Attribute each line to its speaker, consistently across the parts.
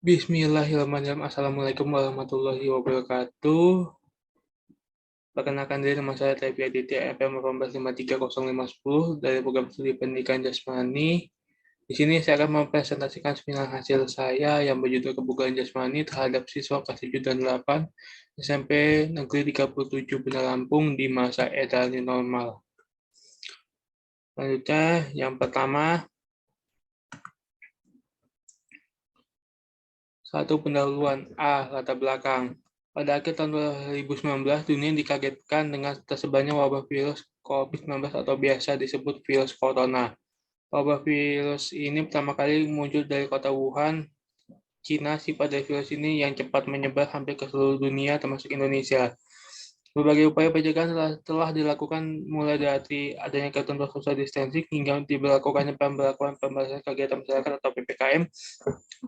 Speaker 1: Bismillahirrahmanirrahim. Assalamualaikum warahmatullahi wabarakatuh. Perkenalkan diri, nama saya Tepi Aditya FM 18530510 dari program studi pendidikan jasmani. Di sini saya akan mempresentasikan seminar hasil saya yang berjudul kebugaran jasmani terhadap siswa kelas 7 dan 8 SMP Negeri 37 Benar Lampung di masa era new normal. Selanjutnya, yang pertama, satu pendahuluan. Latar belakang. Pada akhir tahun 2019, dunia dikagetkan dengan tersebarnya wabah virus COVID-19 atau biasa disebut virus corona. Wabah virus ini pertama kali muncul dari kota Wuhan, Cina. Sifat dari virus ini yang cepat menyebar hampir ke seluruh dunia, termasuk Indonesia. Berbagai upaya pencegahan telah dilakukan mulai dari adanya ketentuan social distancing hingga diberlakukannya pembatasan kegiatan masyarakat atau PPKM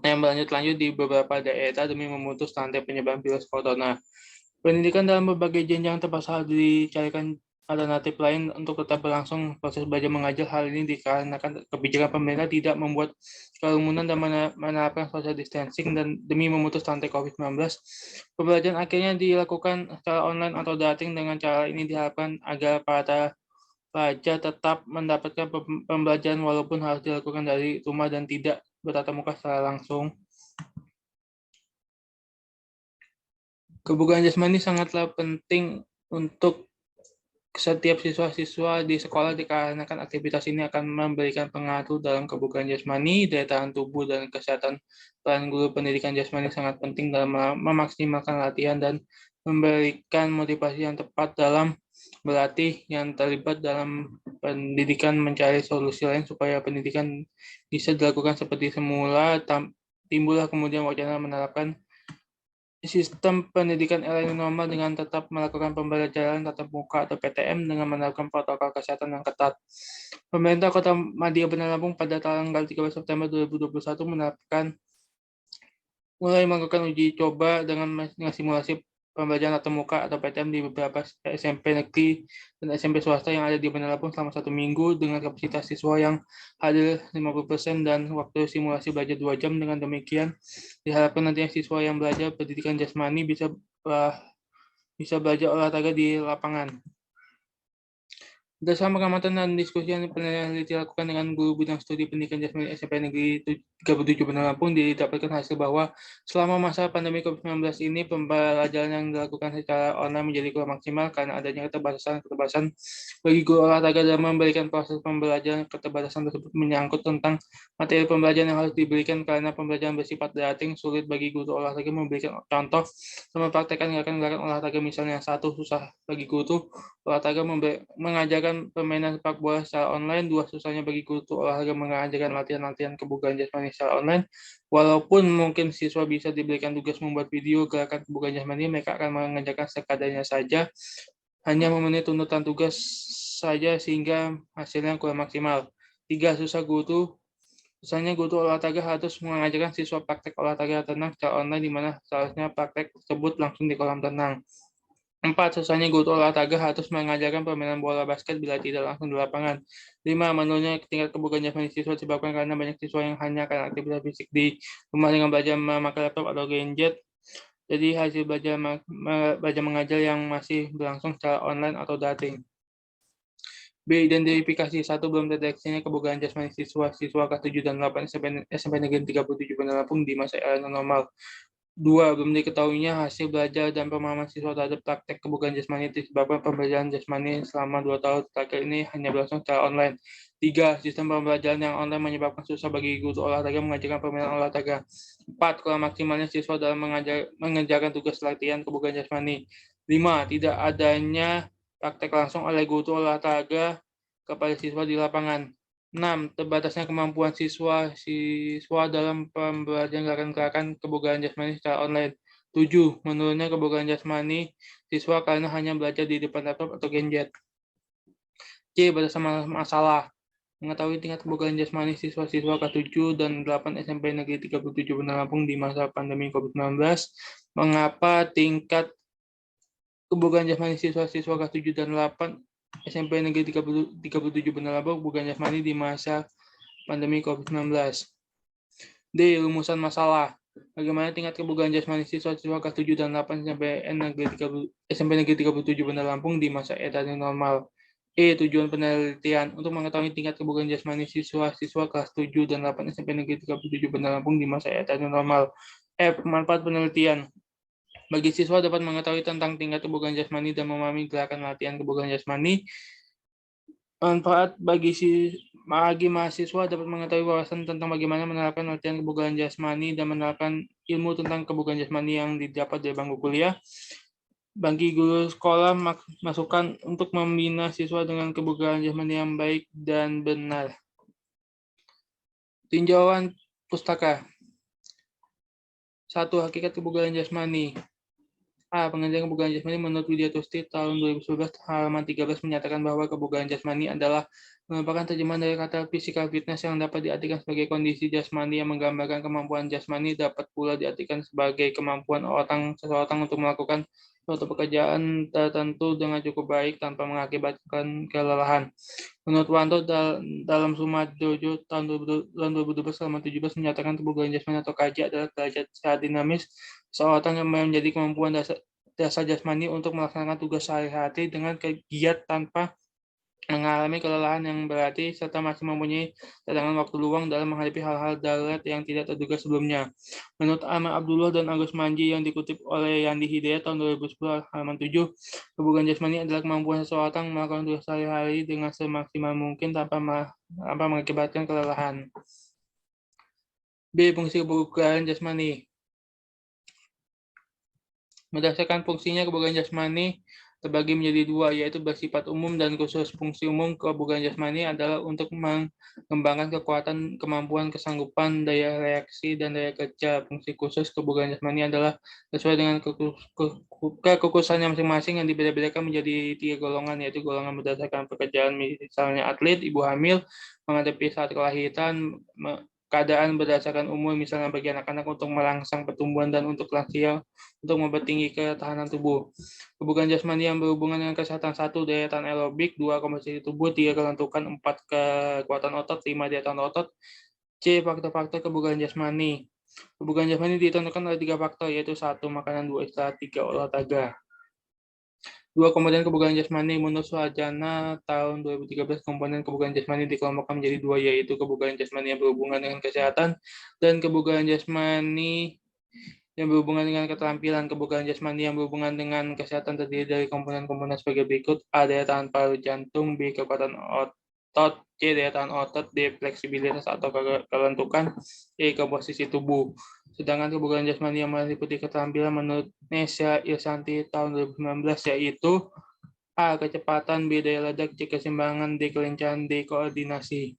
Speaker 1: yang berlanjut-lanjut di beberapa daerah demi memutus rantai penyebaran virus corona. Pendidikan dalam berbagai jenjang terpaksa dicarikan alternatif lain untuk tetap berlangsung proses belajar mengajar. Hal ini dikarenakan kebijakan pemerintah tidak membuat kerumunan dan menerapkan social distancing dan demi memutus rantai COVID-19. Pembelajaran akhirnya dilakukan secara online atau daring. Dengan cara ini diharapkan agar para pelajar tetap mendapatkan pembelajaran walaupun harus dilakukan dari rumah dan tidak bertatap muka secara langsung. Kebugaran jasmani sangatlah penting untuk setiap siswa-siswa di sekolah dikarenakan aktivitas ini akan memberikan pengaruh dalam kebugaran jasmani, daya tahan tubuh, dan kesehatan. Peran guru pendidikan jasmani sangat penting dalam memaksimalkan latihan dan memberikan motivasi yang tepat dalam berlatih. Yang terlibat dalam pendidikan mencari solusi lain supaya pendidikan bisa dilakukan seperti semula. Timbullah kemudian wacana menerapkan sistem pendidikan era new normal dengan tetap melakukan pembelajaran tatap muka atau PTM dengan menerapkan protokol kesehatan yang ketat. Pemerintah Kota Madia Benar Lampung pada tanggal 13 September 2021 mulai melakukan uji coba dengan mensimulasi pembelajaran tatap muka atau PTM di beberapa SMP negeri dan SMP swasta yang ada di Benar Lampung selama 1 minggu dengan kapasitas siswa yang hadir 50% dan waktu simulasi belajar 2 jam. Dengan demikian, diharapkan nantinya siswa yang belajar pendidikan jasmani bisa belajar olahraga di lapangan. Berdasarkan pengamatan dan diskusi yang peneliti lakukan dengan guru bidang studi pendidikan jasmani SMP Negeri 37 Benar Lampung, didapatkan hasil bahwa selama masa pandemi COVID-19 ini, pembelajaran yang dilakukan secara online menjadi kurang maksimal karena adanya keterbatasan bagi guru olahraga dalam memberikan proses pembelajaran. Keterbatasan tersebut menyangkut tentang materi pembelajaran yang harus diberikan karena pembelajaran bersifat daring, sulit bagi guru olahraga memberikan contoh dan mempraktekkan gerakan-gerakan olahraga. Misalnya, satu, susah bagi guru olahraga mengajarkan permainan sepak bola secara online. 2, susahnya bagi guru olahraga mengajarkan latihan-latihan kebugaran jasmani secara online. Walaupun mungkin siswa bisa diberikan tugas membuat video gerakan kebugaran jasmani, mereka akan mengerjakan sekadarnya saja, hanya memenuhi tuntutan tugas saja sehingga hasilnya kurang maksimal. 3, susahnya guru olahraga harus mengajarkan siswa praktek olahraga tenang secara online, di mana seharusnya praktek tersebut langsung di kolam renang. 4, susahnya guru olahraga harus mengajarkan permainan bola basket bila tidak langsung di lapangan. 5, menurunnya tingkat kebugaran jasmani siswa disebabkan karena banyak siswa yang hanya akan aktivitas fisik di rumah dengan belajar memakai laptop atau gadget. Jadi hasil belajar mengajar yang masih berlangsung secara online atau daring. B, identifikasi. 1, belum terdeteksinya kebugaran jasmani siswa kelas 7 dan 8 SMP Negeri 37 Benar Lampung di masa era normal. 2, belum diketahuinya hasil belajar dan pemahaman siswa terhadap praktek kebugaran jasmani disebabkan pembelajaran jasmani selama 2 tahun terakhir ini hanya berlangsung secara online. 3, sistem pembelajaran yang online menyebabkan susah bagi guru olahraga mengajarkan permainan olahraga. 4, kurang maksimalnya siswa dalam mengerjakan tugas latihan kebugaran jasmani. 5, tidak adanya praktek langsung oleh guru olahraga kepada siswa di lapangan. 6, terbatasnya kemampuan siswa dalam pembelajaran gerakan-gerakan kebugaran jasmani secara online. 7, menurunnya kebugaran jasmani siswa karena hanya belajar di depan laptop atau gadget. C, berdasarkan masalah. Mengetahui tingkat kebugaran jasmani siswa-siswa kelas 7 dan 8 SMP Negeri 37 Benar Lampung di masa pandemi COVID-19. Mengapa tingkat kebugaran jasmani siswa-siswa kelas 7 dan 8 SMP Negeri 37 Benar Lampung kebugaran jasmani di masa pandemi COVID-19. D, rumusan masalah. Bagaimana tingkat kebugaran jasmani siswa-siswa kelas 7 dan 8 SMP Negeri 37 Bandar Lampung di masa etatu normal? Tujuan penelitian untuk mengetahui tingkat kebugaran jasmani siswa-siswa kelas 7 dan 8 SMP Negeri 37 Bandar Lampung di masa etatu normal. Manfaat penelitian. Bagi siswa dapat mengetahui tentang tingkat kebugaran jasmani dan memahami gerakan latihan kebugaran jasmani. Manfaat bagi mahasiswa dapat mengetahui wawasan tentang bagaimana menerapkan latihan kebugaran jasmani dan menerapkan ilmu tentang kebugaran jasmani yang didapat dari bangku kuliah. Bagi guru sekolah, masukan untuk membina siswa dengan kebugaran jasmani yang baik dan benar. Tinjauan pustaka. 1. Hakikat kebugaran jasmani. Pengajaran kebugaran jasmani menurut Widya Tusti tahun 2011 halaman 13 menyatakan bahwa kebugaran jasmani adalah merupakan terjemahan dari kata physical fitness yang dapat diartikan sebagai kondisi jasmani yang menggambarkan kemampuan jasmani, dapat pula diartikan sebagai kemampuan seseorang untuk melakukan suatu pekerjaan tertentu dengan cukup baik tanpa mengakibatkan kelelahan. Menurut Wanto dalam Suma Dojo tahun 2012 halaman 17 menyatakan kebugaran jasmani atau KJ adalah derajat sehat dinamis seorang yang menjadi kemampuan dasar jasmani untuk melaksanakan tugas sehari-hari dengan giat tanpa mengalami kelelahan yang berarti serta masih mempunyai cadangan waktu luang dalam menghadapi hal-hal darurat yang tidak terduga sebelumnya. Menurut Ahmad Abdullah dan Agus Manji yang dikutip oleh Yandi Hidayat tahun 2010 halaman 7, kebugaran jasmani adalah kemampuan seseorang melakukan tugas sehari-hari dengan semaksimal mungkin tanpa mengakibatkan kelelahan. B. Fungsi kebugaran jasmani. Berdasarkan fungsinya, kebugaran jasmani terbagi menjadi dua, yaitu bersifat umum dan khusus. Fungsi umum kebugaran jasmani adalah untuk mengembangkan kekuatan, kemampuan, kesanggupan, daya reaksi, dan daya kerja. Fungsi khusus kebugaran jasmani adalah sesuai dengan kekhususannya masing-masing yang dibeda-bedakan menjadi 3 golongan, yaitu golongan berdasarkan pekerjaan, misalnya atlet, ibu hamil, menghadapi saat kelahiran, keadaan berdasarkan umur, misalnya bagi anak-anak untuk merangsang pertumbuhan dan untuk lansia untuk mempertinggi ketahanan tubuh. Kebugaran jasmani yang berhubungan dengan kesehatan 1. Daya tahan aerobik, 2. Komposisi tubuh, 3. Kelentukan, 4. Kekuatan otot, 5. Daya tahan otot. C. Faktor-faktor kebugaran jasmani. Kebugaran jasmani ditentukan oleh 3 faktor, yaitu 1. Makanan, 2. Istirahat, 3. Olahraga. 2. Komponen kebugaran jasmani. Menurut Suharjana tahun 2013, komponen kebugaran jasmani dikelompokkan menjadi 2, yaitu kebugaran jasmani yang berhubungan dengan kesehatan dan kebugaran jasmani yang berhubungan dengan keterampilan. Kebugaran jasmani yang berhubungan dengan kesehatan terdiri dari komponen-komponen sebagai berikut: A. Daya tahan paru jantung, B. Kekuatan otot, C. Daya tahan otot, D. Fleksibilitas atau kelentukan, E. Komposisi tubuh. Sedangkan kebugaran jasmani yang meliputi keterampilan menurut Nesya Irsanti tahun 2019 yaitu A. Kecepatan, B. Daya ledak, C. Keseimbangan, D. Kelincahan, D. Koordinasi.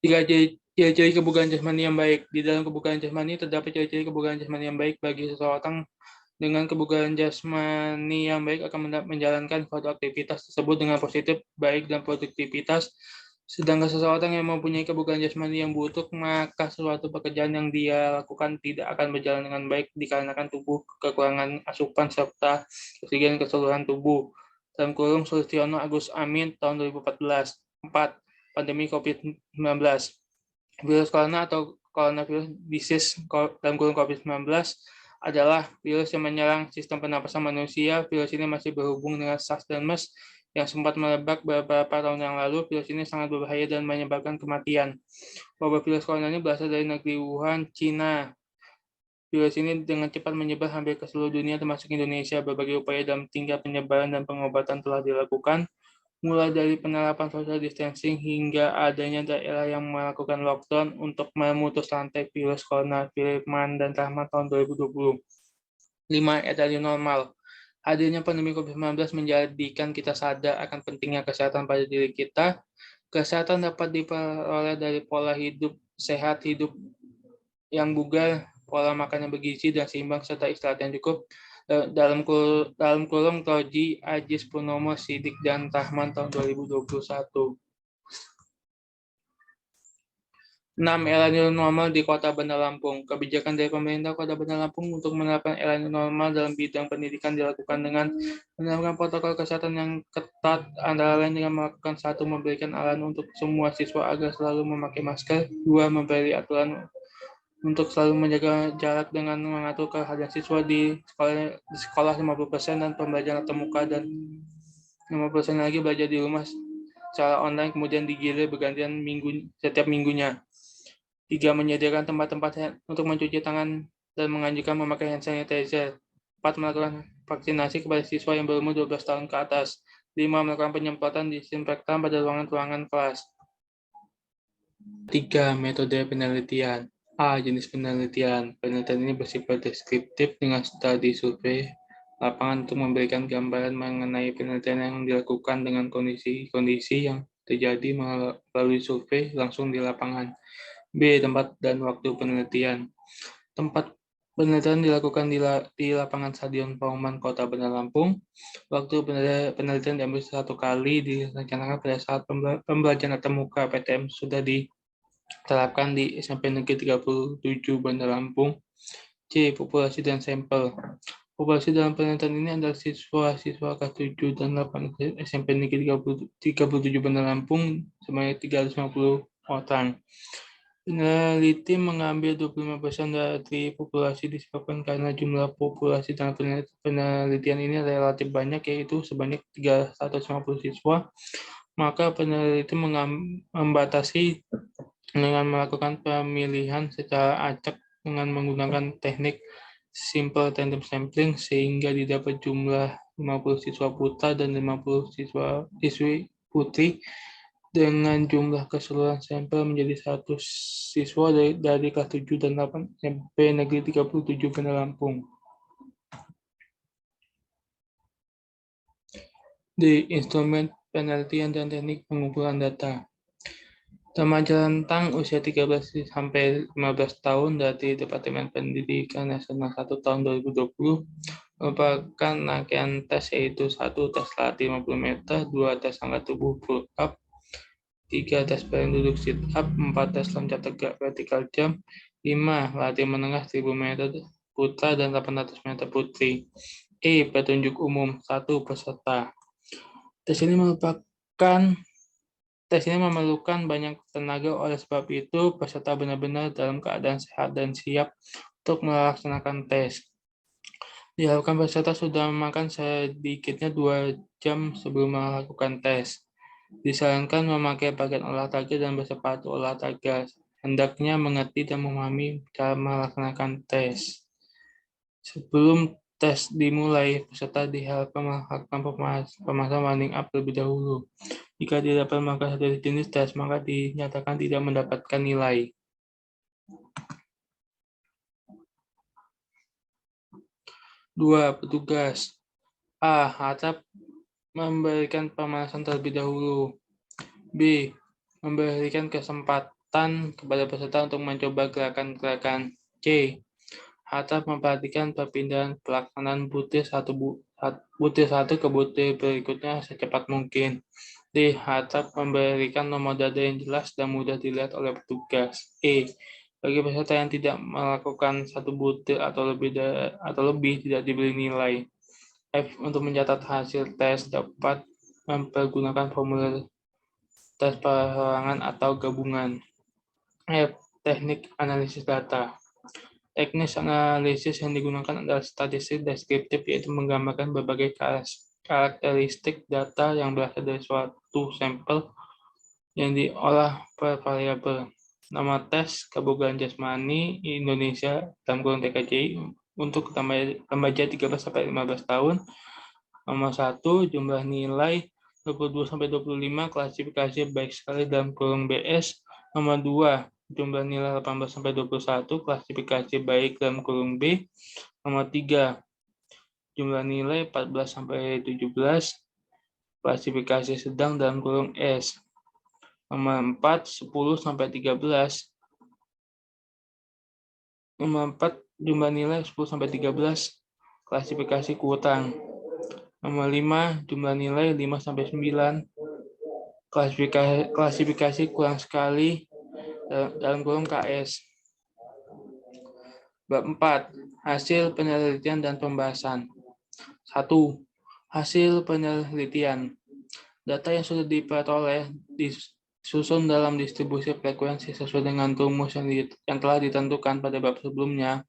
Speaker 1: 3. Ciri-ciri kebugaran jasmani yang baik. Di dalam kebugaran jasmani terdapat ciri-ciri kebugaran jasmani yang baik. Bagi seseorang dengan kebugaran jasmani yang baik akan menjalankan suatu aktivitas tersebut dengan positif, baik, dan produktivitas. Sedangkan seseorang yang mempunyai kebugaran jasmani yang buruk, maka suatu pekerjaan yang dia lakukan tidak akan berjalan dengan baik dikarenakan tubuh kekurangan asupan serta oksigen keseluruhan tubuh. Dalam kurung Sulistiono Agus Amin tahun 2014. 4. Pandemi COVID-19. Virus corona atau coronavirus disease dalam kurung COVID-19 adalah virus yang menyerang sistem pernapasan manusia. Virus ini masih berhubung dengan SARS dan MERS yang sempat merebak beberapa tahun yang lalu. Virus ini sangat berbahaya dan menyebabkan kematian. Wabah virus corona ini berasal dari negeri Wuhan, Cina. Virus ini dengan cepat menyebar hampir ke seluruh dunia termasuk Indonesia. Berbagai upaya dalam tingkat penyebaran dan pengobatan telah dilakukan, mulai dari penerapan social distancing hingga adanya daerah yang melakukan lockdown untuk memutus rantai virus corona. Firman dan Rahmat tahun 2020. 5. Etatu normal. Hadirnya pandemi COVID-19 menjadikan kita sadar akan pentingnya kesehatan pada diri kita. Kesehatan dapat diperoleh dari pola hidup sehat, hidup yang bugar, pola makan yang bergizi dan seimbang, serta istirahat yang cukup. Dalam kurung Toji, Ajis Purnomo, Sidik, dan Tahman tahun 2021. 6. Era new normal di Kota Bandar Lampung. Kebijakan dari pemerintah Kota Bandar Lampung untuk menerapkan era new normal dalam bidang pendidikan dilakukan dengan menerapkan protokol kesehatan yang ketat, antara lain dengan melakukan 1. Memberikan arahan untuk semua siswa agar selalu memakai masker, 2. Memberi aturan untuk selalu menjaga jarak dengan mengatur kehadiran siswa di sekolah 50% dan pembelajaran tatap muka, dan 50% lagi belajar di rumah secara online, kemudian digilir bergantian setiap minggunya. 3. Menyediakan tempat-tempat untuk mencuci tangan dan menganjurkan memakai hand sanitizer. 4. Melakukan vaksinasi kepada siswa yang berumur 12 tahun ke atas. 5. Melakukan penyemprotan disinfektan pada ruangan-ruangan kelas. 3. Metode penelitian. A. Jenis penelitian. Penelitian ini bersifat deskriptif dengan studi survei lapangan untuk memberikan gambaran mengenai penelitian yang dilakukan dengan kondisi-kondisi yang terjadi melalui survei langsung di lapangan. B. Tempat dan waktu penelitian. Tempat penelitian dilakukan di lapangan Stadion Pauman Kota Bandar Lampung. Waktu penelitian diambil 1 kali, direncanakan pada saat pembelajaran tatap muka PTM sudah diterapkan di SMP Negeri 37 Bandar Lampung. C. Populasi dan sampel. Populasi dalam penelitian ini adalah siswa-siswa kelas 7 dan 8 SMP Negeri 37 Bandar Lampung sebanyak 350 orang. Peneliti mengambil 25% dari populasi disebabkan karena jumlah populasi dalam penelitian ini relatif banyak, yaitu sebanyak 350 siswa. Maka peneliti membatasi dengan melakukan pemilihan secara acak dengan menggunakan teknik simple random sampling sehingga didapat jumlah 50 siswa putra dan 50 siswi putri, dengan jumlah keseluruhan sampel menjadi 100 siswa dari kelas 7 dan 8 SMP Negeri 37 Bandar Lampung. D. Instrumen penelitian dan teknik pengumpulan data. Remaja rentang usia 13 sampai 15 tahun dari Departemen Pendidikan Nasional 1 tahun 2020 merupakan rangkaian tes, yaitu 1. Tes lari 50 meter, 2. Tes angkat tubuh pull up, 3. Tes baring duduk sit up, 4. Tes loncat tegak vertikal jump, 5. Lari menengah 1000 meter putra dan 800 meter putri. E. Petunjuk umum. 1. Peserta. Tes ini memerlukan banyak tenaga, oleh sebab itu peserta benar-benar dalam keadaan sehat dan siap untuk melaksanakan tes. Diharapkan peserta sudah makan sedikitnya 2 jam sebelum melakukan tes. Disarankan memakai pakaian olahraga dan bersepatu olahraga. Hendaknya mengerti dan memahami cara melaksanakan tes. Sebelum tes dimulai, peserta diharapkan melakukan pemasangan warning up terlebih dahulu. Jika tidak dapat melakukan satu jenis tes, maka dinyatakan tidak mendapatkan nilai. Dua, petugas. A. Harap memberikan pemanasan terlebih dahulu. B. Memberikan kesempatan kepada peserta untuk mencoba gerakan-gerakan. C. Harap memperhatikan perpindahan pelaksanaan butir satu ke butir berikutnya secepat mungkin. D. Harap memberikan nomor dada yang jelas dan mudah dilihat oleh petugas. E. Bagi peserta yang tidak melakukan satu butir atau lebih tidak diberi nilai. F. Untuk mencatat hasil tes dapat mempergunakan formulir tes perorangan atau gabungan. F. Teknik analisis data. Teknis analisis yang digunakan adalah statistik deskriptif, yaitu menggambarkan berbagai karakteristik data yang berasal dari suatu sampel yang diolah per variabel. Nama tes kebugaran jasmani Indonesia dalam kurung TKJ untuk remaja 13-15 tahun. Nomor 1, jumlah nilai 22-25, klasifikasi baik sekali dalam kurung BS. Nomor 2, jumlah nilai 18-21, klasifikasi baik dalam kurung B. Nomor 3, jumlah nilai 14-17, klasifikasi sedang dalam kurung S. Nomor 4, 10-13. Nomor 4, jumlah nilai 10-13, klasifikasi kurang. Nomor 5, jumlah nilai 5-9, klasifikasi kurang sekali dalam kurung KS. Bab 4, hasil penelitian dan pembahasan. 1. Hasil penelitian. Data yang sudah diperoleh susun dalam distribusi frekuensi sesuai dengan rumus yang telah ditentukan pada bab sebelumnya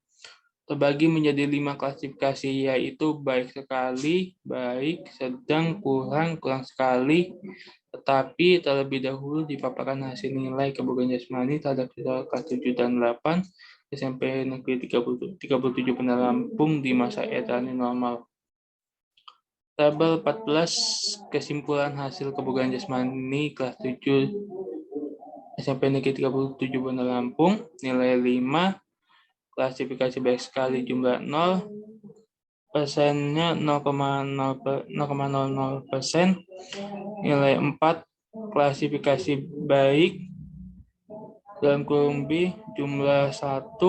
Speaker 1: terbagi menjadi 5 klasifikasi, yaitu baik sekali, baik, sedang, kurang, kurang sekali, tetapi terlebih dahulu dipaparkan hasil nilai kebugaran jasmani terhadap siswa kelas 7 dan 8 SMP Negeri 37 Bandar Lampung di masa e-learning normal. Tabel 14 kesimpulan hasil kebugaran jasmani kelas 7 SMP Negeri 37 Bandar Lampung, nilai 5, klasifikasi baik sekali jumlah 0, persennya 0,00%, nilai 4, klasifikasi baik dalam kurung B jumlah 1,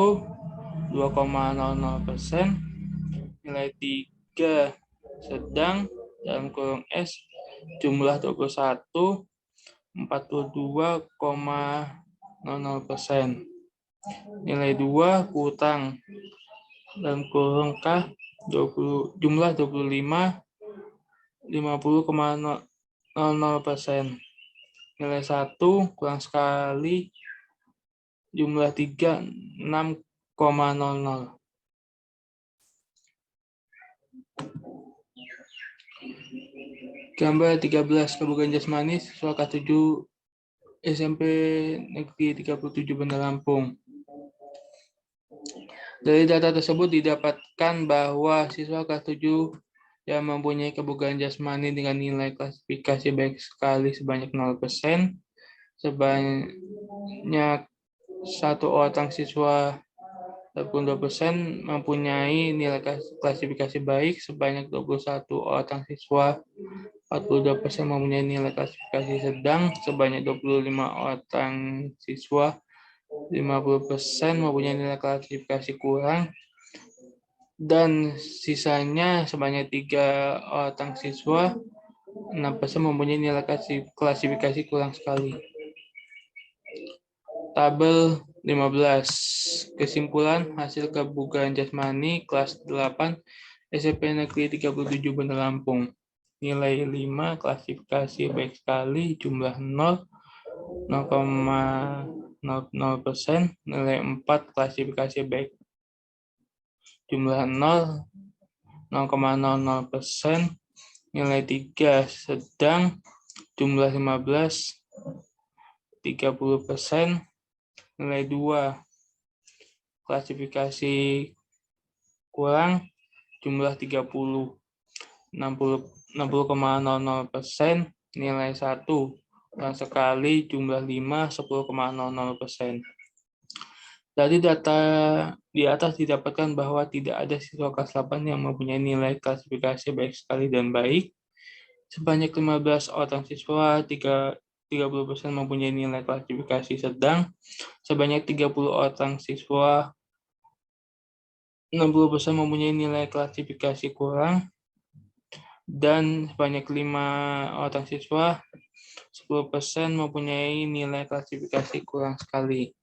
Speaker 1: 2,00%, nilai 3, sedang dalam kurung S jumlah 21, 42,00%. Nilai 2 kurang dalam kurung K jumlah 25, 50,00%. Nilai 1 kurang sekali jumlah 3, 6,00. Gambar 13 kebugaran jasmani siswa kelas 7 SMP Negeri 37 Bandar Lampung. Dari data tersebut didapatkan bahwa siswa kelas 7 yang mempunyai kebugaran jasmani dengan nilai klasifikasi baik sekali sebanyak 0%, sebanyak 1 orang siswa 22% mempunyai nilai klasifikasi baik, sebanyak 21 orang siswa 42% mempunyai nilai klasifikasi sedang, sebanyak 25 orang siswa 50% mempunyai nilai klasifikasi kurang, dan sisanya sebanyak 3 orang siswa 6% mempunyai nilai klasifikasi kurang sekali. Tabel 15. Kesimpulan hasil kebugaran jasmani kelas 8 SMP Negeri 37 Bandar Lampung. Nilai 5 klasifikasi baik sekali jumlah 0, 0,00%, nilai 4 klasifikasi baik jumlah 0, 0,00%, nilai 3 sedang jumlah 15, 30%, nilai 2 klasifikasi kurang jumlah 30, 60,00%, nilai 1 kurang sekali jumlah 5, 10,00%. Dari data di atas didapatkan bahwa tidak ada siswa kelas 8 yang mempunyai nilai klasifikasi baik sekali dan baik. Sebanyak 15 orang siswa 30% mempunyai nilai klasifikasi sedang, sebanyak 30 orang siswa 60% mempunyai nilai klasifikasi kurang, dan sebanyak 5 orang siswa 10% mempunyai nilai klasifikasi kurang sekali.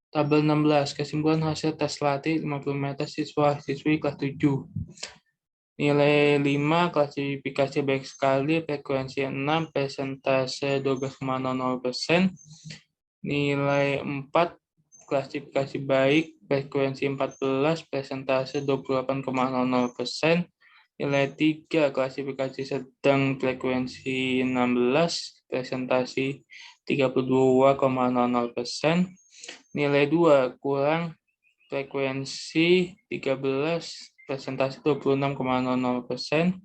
Speaker 1: Tabel 16, kesimpulan hasil tes latih 50 meter siswa-siswi kelas 7. Nilai 5, klasifikasi baik sekali, frekuensi 6, persentase 12,00%. Nilai 4, klasifikasi baik, frekuensi 14, persentase 28,00%. Nilai 3, klasifikasi sedang, frekuensi 16, presentasi 32,00%. Nilai 2, kurang, frekuensi 13, presentasi 26,00%.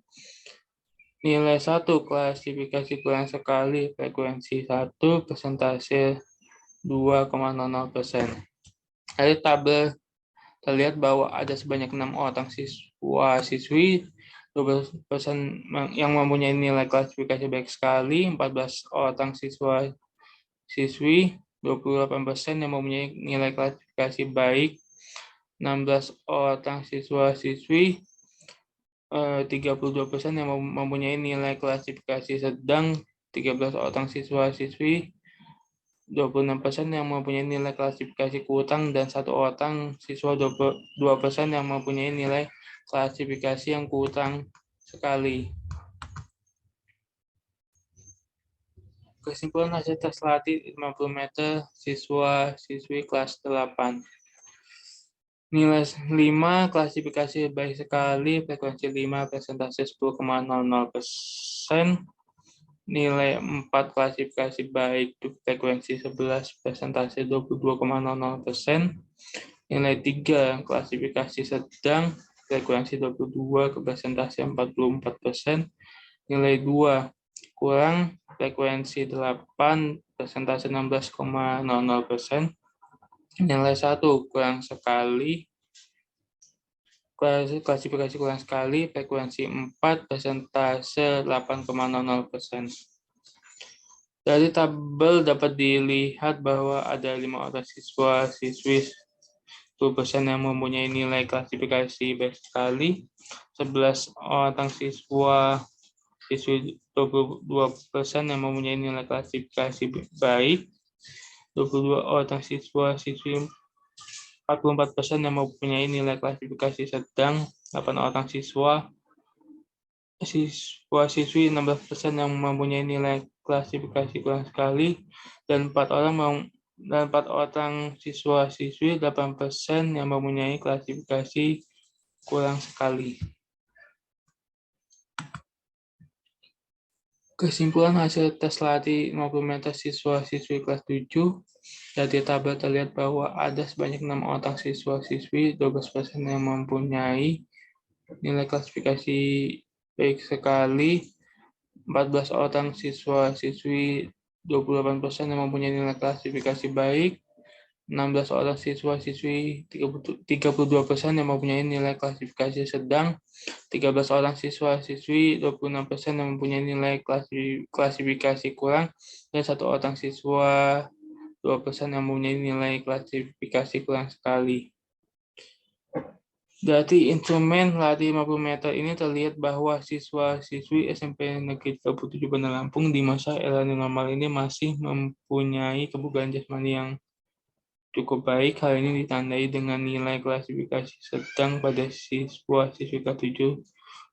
Speaker 1: Nilai 1, klasifikasi kurang sekali, frekuensi 1, presentasi 2,00%. Dari tabel terlihat bahwa ada sebanyak 6 orang siswa-siswi 12% yang mempunyai nilai klasifikasi baik sekali, 14 orang siswa-siswi 28% yang mempunyai nilai klasifikasi baik, 16 orang siswa-siswi 32% yang mempunyai nilai klasifikasi sedang, 13 orang siswa-siswi 26% yang mempunyai nilai klasifikasi kurang, dan 1 orang siswa 2% yang mempunyai nilai klasifikasi yang kurang sekali. Kesimpulan hasil tes latih 50 meter siswa-siswi kelas 8. Nilai 5, klasifikasi baik sekali, frekuensi 5, persentase 10,00%. Nilai 4, klasifikasi baik, frekuensi 11, persentase 22,00%. Nilai 3, klasifikasi sedang, frekuensi 22, persentase 44%. Nilai 2, kurang, frekuensi 8, persentase 16,00%. Nilai 1, kurang sekali, klasifikasi kurang sekali, frekuensi 4, persentase 8,00%. Dari tabel dapat dilihat bahwa ada 5 orang siswa-siswi 10% yang mempunyai nilai klasifikasi baik sekali, 11 orang siswa-siswi 22% yang mempunyai nilai klasifikasi baik, 22 orang siswa-siswi 44% yang mempunyai nilai klasifikasi sedang, 8 orang siswa-siswi 16% yang mempunyai nilai klasifikasi kurang sekali, dan 4 orang siswa-siswi 8% yang mempunyai klasifikasi kurang sekali. Kesimpulan hasil tes latih 50 meter siswa-siswi kelas 7. Dari tabel terlihat bahwa ada sebanyak 6 orang siswa-siswi 12% yang mempunyai nilai klasifikasi baik sekali, 14 orang siswa-siswi 28% yang mempunyai nilai klasifikasi baik, 16 orang siswa-siswi 32% yang mempunyai nilai klasifikasi sedang, 13 orang siswa-siswi 26% yang mempunyai nilai klasifikasi kurang, dan 1 orang siswa 2% yang mempunyai nilai klasifikasi kurang sekali. Dari instrumen latih 50 meter ini terlihat bahwa siswa-siswi SMP Negeri 37 Bandar Lampung di masa era new normal ini masih mempunyai kebugaran jasmani yang cukup baik. Hal ini ditandai dengan nilai klasifikasi sedang pada siswa-siswi kelas 7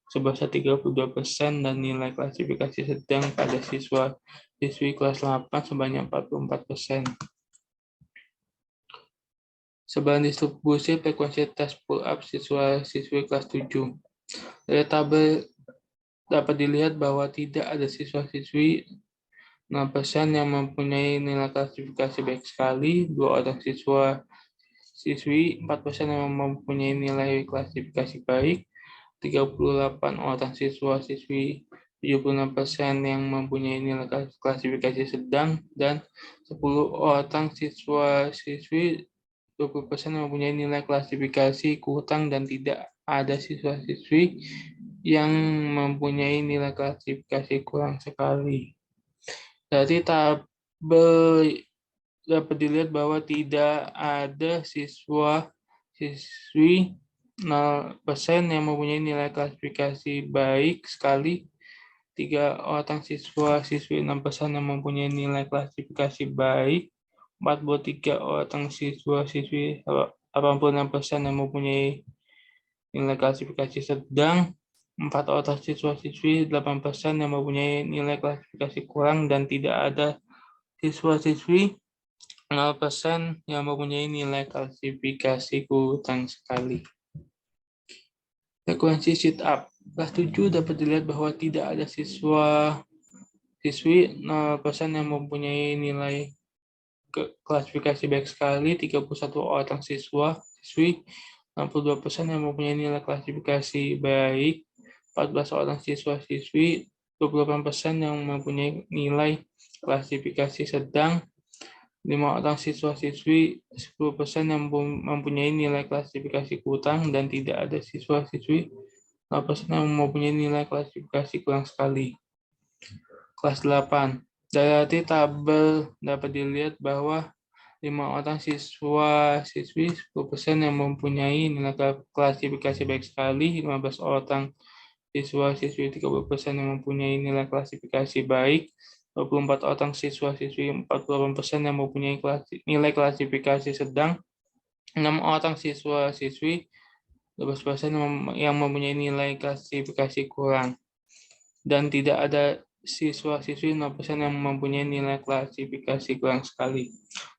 Speaker 1: sebesar 32% dan nilai klasifikasi sedang pada siswa-siswi kelas 8 sebanyak 44%. Sebaran distribusi frekuensi tes pull-up siswa-siswi kelas 7. Dari tabel dapat dilihat bahwa tidak ada siswa-siswi 6% yang mempunyai nilai klasifikasi baik sekali, 2 orang siswa-siswi 4% yang mempunyai nilai klasifikasi baik, 38 orang siswa-siswi 76% yang mempunyai nilai klasifikasi sedang, dan 10 orang siswa-siswi 20% yang mempunyai nilai klasifikasi kurang, dan tidak ada siswa-siswi yang mempunyai nilai klasifikasi kurang sekali. Dari tabel dapat dilihat bahwa tidak ada siswa-siswi 0% yang mempunyai nilai klasifikasi baik sekali, 3 orang siswa-siswi 6% yang mempunyai nilai klasifikasi baik, 43 orang siswa-siswi 86% yang mempunyai nilai klasifikasi sedang, 4 orang siswa-siswi 8% yang mempunyai nilai klasifikasi kurang, dan tidak ada siswa-siswi 0% yang mempunyai nilai klasifikasi kurang sekali. Frekuensi sit up. Kelas 7 dapat dilihat bahwa tidak ada siswa-siswi 0% yang mempunyai nilai klasifikasi baik sekali, 31 orang siswa-siswi 62% yang mempunyai nilai klasifikasi baik, 14 orang siswa-siswi 28% yang mempunyai nilai klasifikasi sedang, 5 orang siswa-siswi 10% yang mempunyai nilai klasifikasi kurang, dan tidak ada siswa-siswi 0% yang mempunyai nilai klasifikasi kurang sekali. Kelas 8. Dari tabel dapat dilihat bahwa 5 orang siswa-siswi 10% yang mempunyai nilai klasifikasi baik sekali, 15 orang siswa-siswi 30% yang mempunyai nilai klasifikasi baik, 24 orang siswa-siswi 48% yang mempunyai nilai klasifikasi sedang, 6 orang siswa-siswi 12% yang mempunyai nilai klasifikasi kurang, dan tidak ada siswa-siswi 0% yang mempunyai nilai klasifikasi kurang sekali.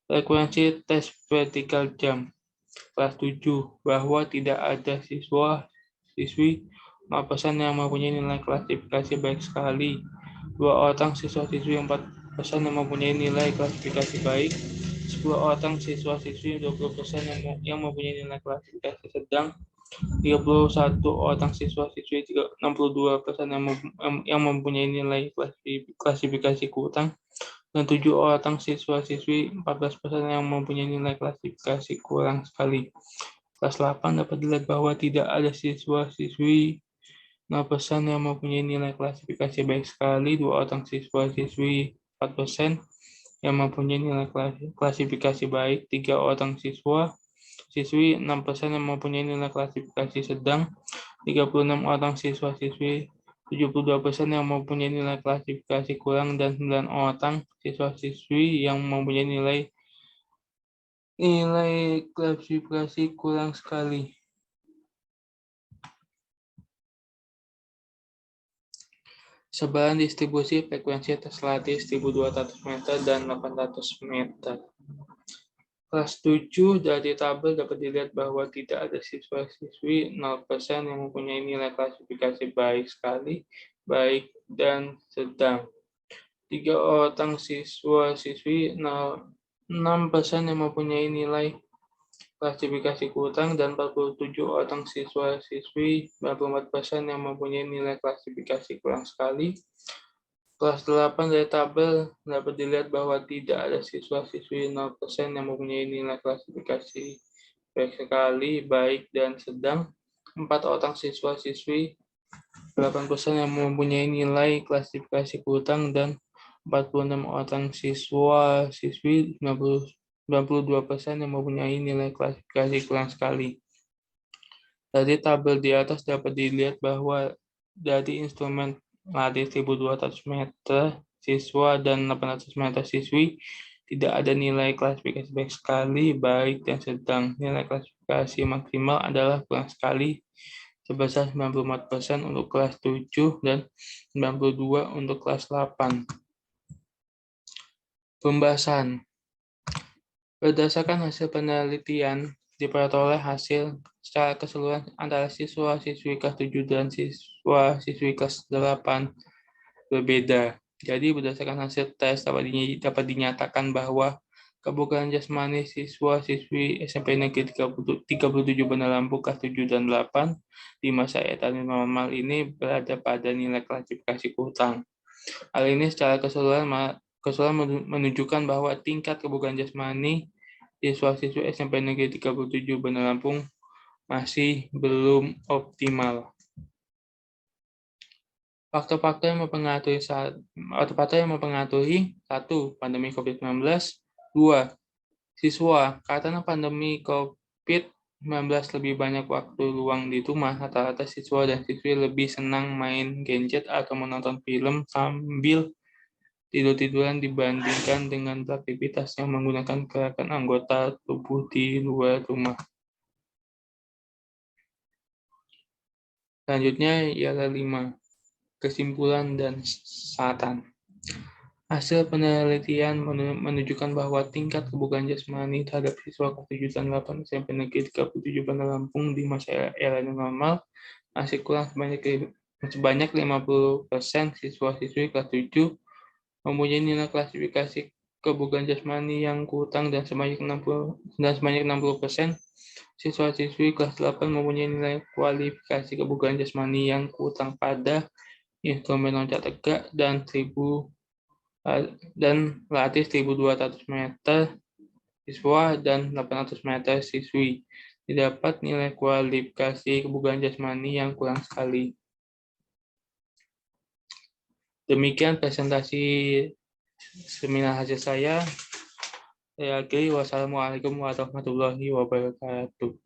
Speaker 1: Frekuensi tes vertikal jam kelas 7 bahwa tidak ada siswa-siswi 0% yang mempunyai nilai klasifikasi baik sekali. 2 orang siswa-siswi 4% yang mempunyai nilai klasifikasi baik. 10 orang siswa-siswi 20% yang mempunyai nilai klasifikasi sedang. 31 orang siswa-siswi 62% yang mempunyai nilai klasifikasi kurang, dan 7 orang siswa-siswi 14% yang mempunyai nilai klasifikasi kurang sekali. Kelas 8 dapat dilihat bahwa tidak ada siswa-siswi 0% yang mempunyai nilai klasifikasi baik sekali, 2 orang siswa-siswi 4% yang mempunyai nilai klasifikasi baik, 3 orang siswi 6% yang mempunyai nilai klasifikasi sedang, 36 orang siswa-siswi 72% yang mempunyai nilai klasifikasi kurang, dan 9 orang siswa-siswi yang mempunyai nilai klasifikasi kurang sekali. Sebaran distribusi frekuensi tes latih 1.200 meter dan 800 meter. Kelas 7 dari tabel dapat dilihat bahwa tidak ada siswa-siswi 0% yang mempunyai nilai klasifikasi baik sekali, baik, dan sedang. 3 orang siswa-siswi 6% yang mempunyai nilai klasifikasi kurang, dan 47 orang siswa-siswi 94% yang mempunyai nilai klasifikasi kurang sekali. Kelas 8 dari tabel dapat dilihat bahwa tidak ada siswa-siswi 0% yang mempunyai nilai klasifikasi baik sekali, baik, dan sedang. 4 orang siswa-siswi 8% yang mempunyai nilai klasifikasi kurang, dan 46 orang siswa-siswi 92% yang mempunyai nilai klasifikasi kurang sekali. Dari tabel di atas dapat dilihat bahwa dari instrumen latih 1.200 meter siswa dan 800 meter siswi tidak ada nilai klasifikasi baik sekali, baik, dan sedang. Nilai klasifikasi maksimal adalah kurang sekali sebesar 94% untuk kelas 7 dan 92% untuk kelas 8. Pembahasan. Berdasarkan hasil penelitian, diperoleh hasil secara keseluruhan antara siswa-siswi kelas 7 dan siswa-siswi kelas 8 berbeda. Jadi berdasarkan hasil tes dapat dinyatakan bahwa kebugaran jasmani siswa-siswi SMP Negeri 37 Bandar Lampung kelas 7 dan 8 di masa etapa normal ini berada pada nilai klasifikasi kurang. Hal ini secara keseluruhan menunjukkan bahwa tingkat kebugaran jasmani siswa-siswi SMP Negeri 37 Bandar Lampung masih belum optimal. Faktor-faktor yang mempengaruhi 1. Pandemi COVID-19. 2. Siswa. Karena pandemi COVID-19 lebih banyak waktu luang di rumah, rata-rata siswa dan siswi lebih senang main gadget atau menonton film sambil tidur-tiduran dibandingkan dengan beraktivitas yang menggunakan gerakan anggota tubuh di luar rumah. Selanjutnya ialah 5. Kesimpulan dan saran. Hasil penelitian menunjukkan bahwa tingkat kebugaran jasmani terhadap siswa kelas 7 dan 8 SMP Negeri 37 Bandar Lampung di masa era normal masih kurang sebanyak 50% siswa-siswi kelas 7 mempunyai nilai klasifikasi kebugaran jasmani yang kurang, dan sebanyak 60% siswa-siswi kelas 8 mempunyai nilai kualifikasi kebugaran jasmani yang kurang pada instrumen loncat tegak dan latih 1.200 meter siswa dan 800 meter siswi. Didapat nilai kualifikasi kebugaran jasmani yang kurang sekali. Demikian presentasi seminar hasil saya. Saya akhiri. Wassalamualaikum warahmatullahi wabarakatuh.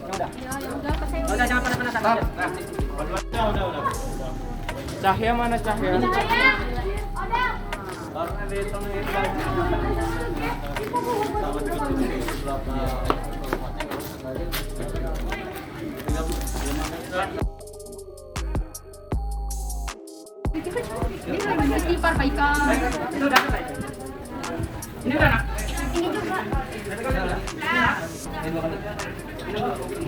Speaker 2: Udah.
Speaker 3: Ya udah kasih.
Speaker 2: Udah jangan panas-panas. Udah.
Speaker 1: Cahya mana Cahya?
Speaker 3: Ini lagi di perbaikan.
Speaker 2: Ini udah selesai. Ini udah nak.
Speaker 3: Ini juga.
Speaker 2: Ini 2 menit.